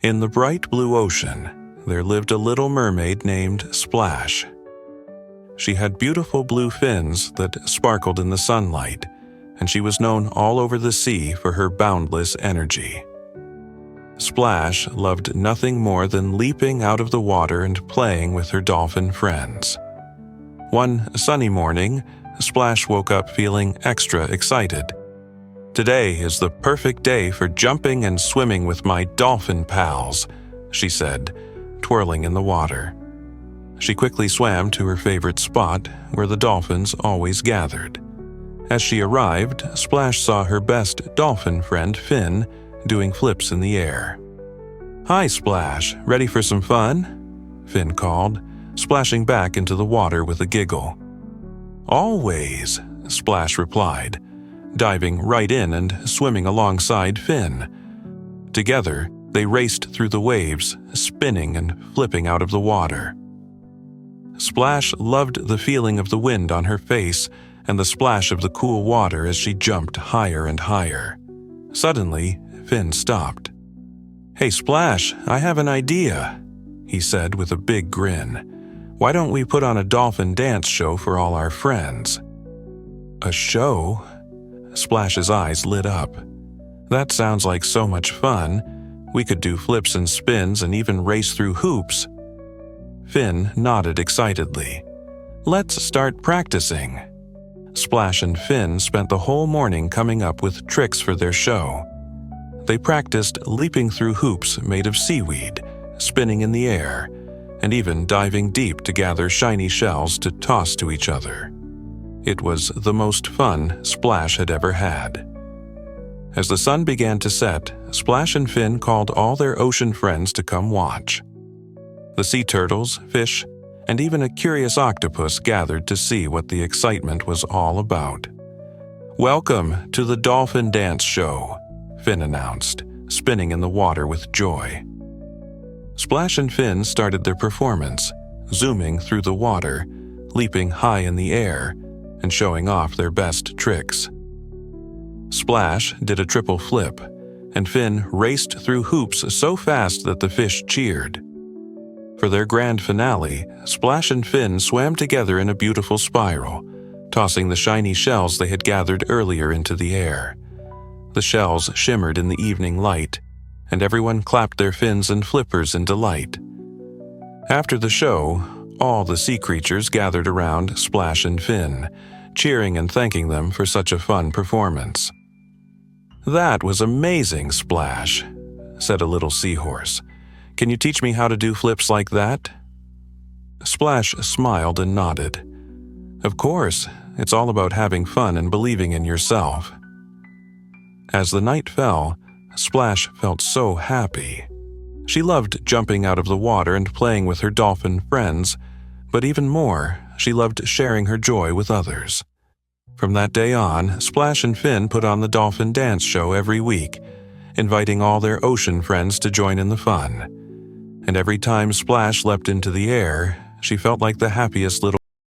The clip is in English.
In the bright blue ocean, there lived a little mermaid named Splash. She had beautiful blue fins that sparkled in the sunlight, and she was known all over the sea for her boundless energy. Splash loved nothing more than leaping out of the water and playing with her dolphin friends. One sunny morning, Splash woke up feeling extra excited. "Today is the perfect day for jumping and swimming with my dolphin pals," she said, twirling in the water. She quickly swam to her favorite spot, where the dolphins always gathered. As she arrived, Splash saw her best dolphin friend, Finn, doing flips in the air. "Hi, Splash, ready for some fun?" Finn called, splashing back into the water with a giggle. "Always," Splash replied, diving right in and swimming alongside Finn. Together, they raced through the waves, spinning and flipping out of the water. Splash loved the feeling of the wind on her face and the splash of the cool water as she jumped higher and higher. Suddenly, Finn stopped. "Hey, Splash, I have an idea," he said with a big grin. "Why don't we put on a dolphin dance show for all our friends?" "A show?" Splash's eyes lit up. "That sounds like so much fun. We could do flips and spins and even race through hoops." Finn nodded excitedly. "Let's start practicing." Splash and Finn spent the whole morning coming up with tricks for their show. They practiced leaping through hoops made of seaweed, spinning in the air, and even diving deep to gather shiny shells to toss to each other. It was the most fun Splash had ever had. As the sun began to set, Splash and Finn called all their ocean friends to come watch. The sea turtles, fish, and even a curious octopus gathered to see what the excitement was all about. "Welcome to the Dolphin Dance Show," Finn announced, spinning in the water with joy. Splash and Finn started their performance, zooming through the water, leaping high in the air, and showing off their best tricks. Splash did a triple flip, and Finn raced through hoops so fast that the fish cheered. For their grand finale, Splash and Finn swam together in a beautiful spiral, tossing the shiny shells they had gathered earlier into the air. The shells shimmered in the evening light, and everyone clapped their fins and flippers in delight. After the show, all the sea creatures gathered around Splash and Finn, cheering and thanking them for such a fun performance. "That was amazing, Splash," said a little seahorse. "Can you teach me how to do flips like that?" Splash smiled and nodded. "Of course, it's all about having fun and believing in yourself." As the night fell, Splash felt so happy. She loved jumping out of the water and playing with her dolphin friends, but even more, she loved sharing her joy with others. From that day on, Splash and Finn put on the Dolphin Dance Show every week, inviting all their ocean friends to join in the fun. And every time Splash leapt into the air, she felt like the happiest little